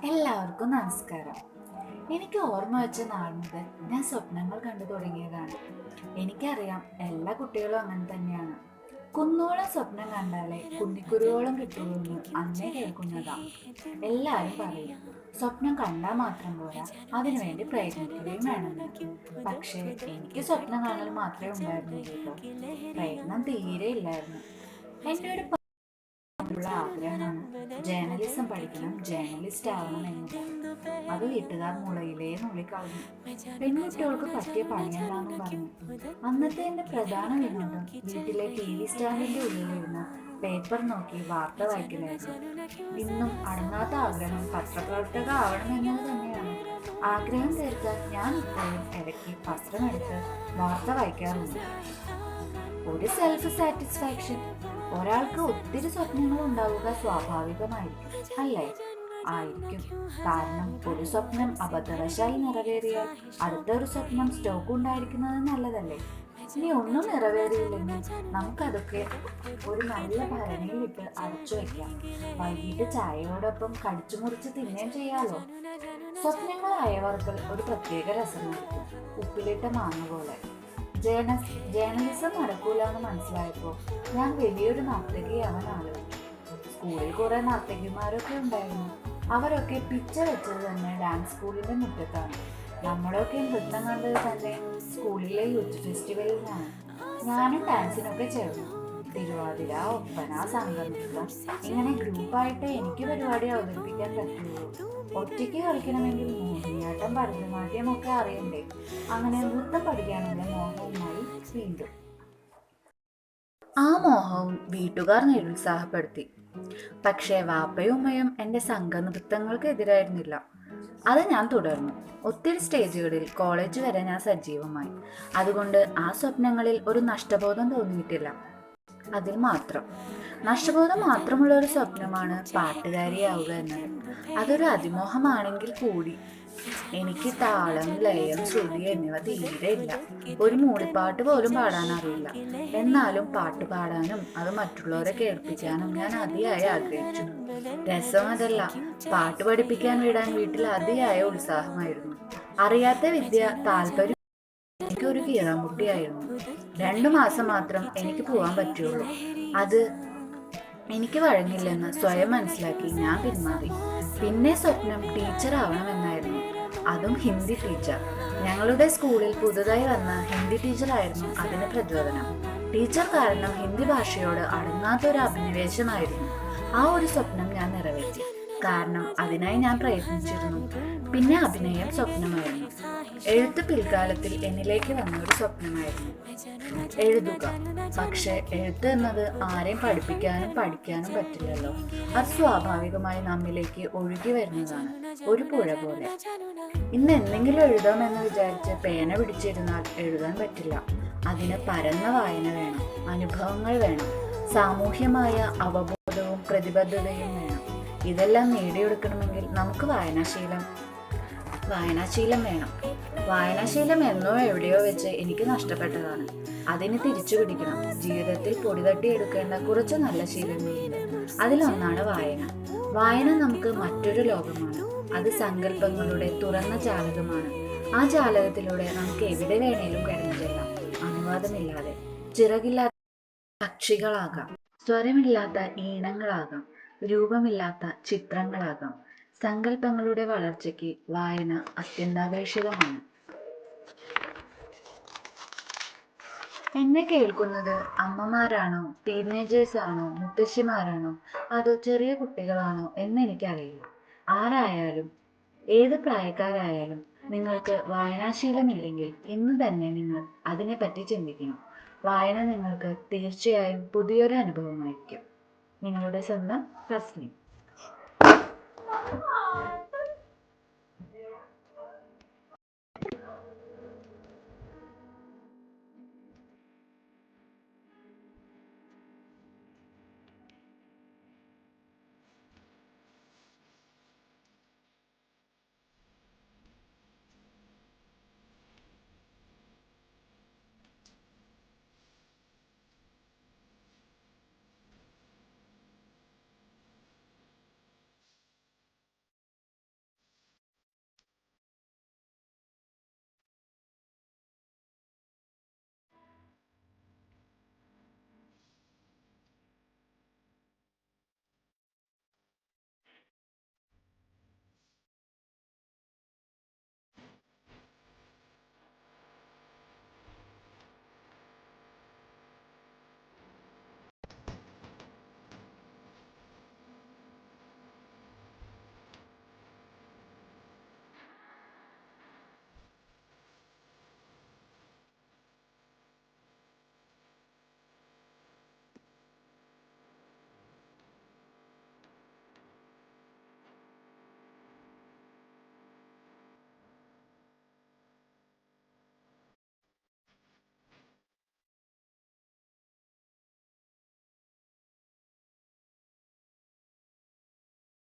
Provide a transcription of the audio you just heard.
എല്ലാവർക്കും നമസ്കാരം. എനിക്ക് ഓർമ്മ വെച്ച നാൾ മുതൽ ഞാൻ സ്വപ്നങ്ങൾ കണ്ടു തുടങ്ങിയതാണ്. എനിക്കറിയാം, എല്ലാ കുട്ടികളും അങ്ങനെ തന്നെയാണ്. കുന്നോളം സ്വപ്നം കണ്ടാലേ കുന്നിക്കുരുവോളം കിട്ടുള്ളൂ എന്ന് അന്നേ കേൾക്കുന്നതാ. എല്ലാവരും പറയും, സ്വപ്നം കണ്ടാൽ മാത്രം പോരാ, അതിനുവേണ്ടി പ്രയത്നിക്കുകയും വേണമെന്ന്. പക്ഷേ എനിക്ക് സ്വപ്നം കാണൽ മാത്രമേ ഉണ്ടായിരുന്നുള്ളൂ കേട്ടോ. പ്രയത്നം തീരെ ഇല്ലായിരുന്നു. എൻ്റെ ഒരു ഉള്ള ആഗ്രഹമാണ് ജേർണലിസം പഠിക്കണം, ജേർണലിസ്റ്റ് ആവണം എന്നുള്ളത്. അത് വീട്ടുകാർ മുളയിലേ നുള്ളിക്കളഞ്ഞു. പെൺകുട്ടികൾക്ക് പറ്റിയ പണിയല്ലാന്നും പറഞ്ഞു. അന്നത്തെ എന്റെ പ്രധാന വിനോദം വീട്ടിലെ TV സ്റ്റാൻഡിന്റെ ഉള്ളിലിരുന്ന് പേപ്പർ നോക്കി വാർത്ത വായിക്കലായിരുന്നു. ഇന്നും അടങ്ങാത്ത ആഗ്രഹം പത്രപ്രവർത്തക ആവണമെന്നത് തന്നെയാണ്. ആഗ്രഹം തീർക്കാൻ ഞാൻ ഇപ്പോഴും ഇടയ്ക്ക് പത്രമെടുത്ത് വാർത്ത വായിക്കാറുണ്ട്. ഒരു സെൽഫ് സാറ്റിസ്ഫാക്ഷൻ. ഒരാൾക്ക് ഒത്തിരി സ്വപ്നങ്ങൾ ഉണ്ടാവുക സ്വാഭാവികമായിരിക്കും, അല്ലേ? ആയിരിക്കും. കാരണം ഒരു സ്വപ്നം അബദ്ധവശാൽ നിറവേറിയാൽ അടുത്തൊരു സ്വപ്നം സ്റ്റോക്ക് ഉണ്ടായിരിക്കുന്നത് നല്ലതല്ലേ? ഇനി ഒന്നും നിറവേറിയില്ലെങ്കിൽ നമുക്കതൊക്കെ ഒരു നല്ല ഭരണിയിലിട്ട് അടച്ചു വയ്ക്കാം. വൈകിട്ട് ചായയോടൊപ്പം കടിച്ചു മുറിച്ച് തിന്നുകയും ചെയ്യാലോ. സ്വപ്നങ്ങളായവർക്ക് ഒരു പ്രത്യേക രസമായിരിക്കും, ഉപ്പിലിട്ട മാങ്ങ പോലെ. ജേർണലിസം നടക്കൂല എന്ന് മനസ്സിലായപ്പോൾ ഞാൻ വലിയൊരു നർത്തകിയാവാൻ ആലോചിച്ചു. സ്കൂളിൽ കുറെ നർത്തകിമാരൊക്കെ ഉണ്ടായിരുന്നു. അവരൊക്കെ പിച്ച വെച്ചത് തന്നെ ഡാൻസ് സ്കൂളിന്റെ മുറ്റത്താണ്. നമ്മളൊക്കെ നൃത്തം കണ്ടത് തന്നെ സ്കൂളിലെ യൂത്ത് ഫെസ്റ്റിവലിലാണ്. ഞാനും ഡാൻസിനൊക്കെ ചേർന്നു. തിരുവാതിര, ഒപ്പന, സംഘനൃത്തം, ഇങ്ങനെ ഗ്രൂപ്പായിട്ട് എനിക്ക് പരിപാടി അവതരിപ്പിക്കാൻ പറ്റുള്ളൂ. ഒറ്റയ്ക്ക് കളിക്കണമെങ്കിൽ മോഹിനിയാട്ടം, ഭരതനാട്യം ഒക്കെ അറിയണ്ടേ. അങ്ങനെ നൃത്തം പഠിക്കാനുള്ള മോഹവുമായി വീണ്ടും. ആ മോഹവും വീട്ടുകാർ നിരുത്സാഹപ്പെടുത്തി. പക്ഷേ വാപ്പയും ഉമ്മയും എൻ്റെ സംഘനൃത്തങ്ങൾക്ക് എതിരായിരുന്നില്ല. അത് ഞാൻ തുടർന്നു. ഒത്തിരി സ്റ്റേജുകളിൽ കോളേജ് വരെ ഞാൻ സജീവമായി. അതുകൊണ്ട് ആ സ്വപ്നങ്ങളിൽ ഒരു നഷ്ടബോധം തോന്നിയിട്ടില്ല. അതിൽ മാത്രം നഷ്ടബോധം മാത്രമുള്ള ഒരു സ്വപ്നമാണ് പാട്ടുകാരിയാവുക എന്നത്. അതൊരു അതിമോഹമാണെങ്കിൽ കൂടി എനിക്ക് താളം, ലയം, ശ്രുതി എന്നിവ തീരെ ഇല്ല. ഒരു മൂളിപ്പാട്ട് പോലും പാടാൻ അറിയില്ല. എന്നാലും പാട്ട് പാടാനും അത് മറ്റുള്ളവരെ കേൾപ്പിക്കാനും ഞാൻ അതിയായി ആഗ്രഹിച്ചു. രസം അതല്ല, പാട്ട് പഠിപ്പിക്കാൻ വിടാൻ വീട്ടിൽ അതിയായ ഉത്സാഹമായിരുന്നു. അറിയാത്ത വിദ്യ താല്പര്യം എനിക്കൊരു കീറാമുട്ടിയായിരുന്നു. 2 മാസം മാത്രം എനിക്ക് പോകാൻ പറ്റുള്ളൂ. അത് എനിക്ക് വഴങ്ങില്ലെന്ന് സ്വയം മനസ്സിലാക്കി ഞാൻ പിന്മാറി. പിന്നെ സ്വപ്നം ടീച്ചർ ആവണമെന്നായിരുന്നു, അതും ഹിന്ദി ടീച്ചർ. ഞങ്ങളുടെ സ്കൂളിൽ പുതുതായി വന്ന ഹിന്ദി ടീച്ചറായിരുന്നു അതിന് പ്രചോദനം. ടീച്ചർ കാരണം ഹിന്ദി ഭാഷയോട് അടങ്ങാത്തൊരു അഭിനിവേശമായിരുന്നു. ആ ഒരു സ്വപ്നം ഞാൻ നിറവേറ്റി. കാരണം അതിനായി ഞാൻ പ്രയത്നിച്ചിരുന്നു. പിന്നെ അഭിനയം സ്വപ്നമായിരുന്നു. എഴുത്ത് പിൽക്കാലത്തിൽ എന്നിലേക്ക് വന്ന ഒരു സ്വപ്നമായിരുന്നു. എഴുതുക. പക്ഷെ എഴുത്ത് എന്നത് ആരെയും പഠിപ്പിക്കാനും പഠിക്കാനും പറ്റില്ലല്ലോ. അത് സ്വാഭാവികമായി നമ്മിലേക്ക് ഒഴുകി വരുന്നതാണ്, ഒരു പുഴ പോലെ. ഇന്ന് എന്തെങ്കിലും എഴുതാമെന്ന് വിചാരിച്ച് പേന പിടിച്ചിരുന്നാൽ എഴുതാൻ പറ്റില്ല. അതിന് പരന്ന വായന വേണം, അനുഭവങ്ങൾ വേണം, സാമൂഹ്യമായ അവബോധവും പ്രതിബദ്ധതയും വേണം. ഇതെല്ലാം നേടിയെടുക്കണമെങ്കിൽ നമുക്ക് വായനാശീലം വേണം. വായനാശീലം എന്നോ എവിടെയോ വെച്ച് എനിക്ക് നഷ്ടപ്പെട്ടതാണ്. അതിന് തിരിച്ചു പിടിക്കണം. ജീവിതത്തിൽ പൊടിതട്ടിയെടുക്കേണ്ട കുറച്ച് നല്ല ശീലങ്ങളുണ്ട്. അതിലൊന്നാണ് വായന. വായന നമുക്ക് മറ്റൊരു ലോകമാണ്. അത് സങ്കല്പങ്ങളുടെ തുറന്ന ജാലകമാണ്. ആ ജാലകത്തിലൂടെ നമുക്ക് എവിടെ വേണേലും കടന്നു ചെല്ലാം. അനുവാദമില്ലാതെ. ചിറകില്ലാത്ത പക്ഷികളാകാം, സ്വരമില്ലാത്ത ഈണങ്ങളാകാം, രൂപമില്ലാത്ത ചിത്രങ്ങളാകാം. സങ്കല്പങ്ങളുടെ വളർച്ചയ്ക്ക് വായന അത്യന്താപേക്ഷിതമാണ്. എന്നെ കേൾക്കുന്നത് അമ്മമാരാണോ, ടീനേജേഴ്സ് ആണോ, മുത്തശ്ശിമാരാണോ, അതോ ചെറിയ കുട്ടികളാണോ എന്ന് എനിക്കറിയില്ല. ആരായാലും, ഏത് പ്രായക്കാരായാലും, നിങ്ങൾക്ക് വായനാശീലമില്ലെങ്കിൽ ഇന്ന് തന്നെ നിങ്ങൾ അതിനെപ്പറ്റി ചിന്തിക്കണം. വായന നിങ്ങൾക്ക് തീർച്ചയായും പുതിയൊരു അനുഭവമായിരിക്കും. നിങ്ങളുടെ സ്വന്തം റസ്മി.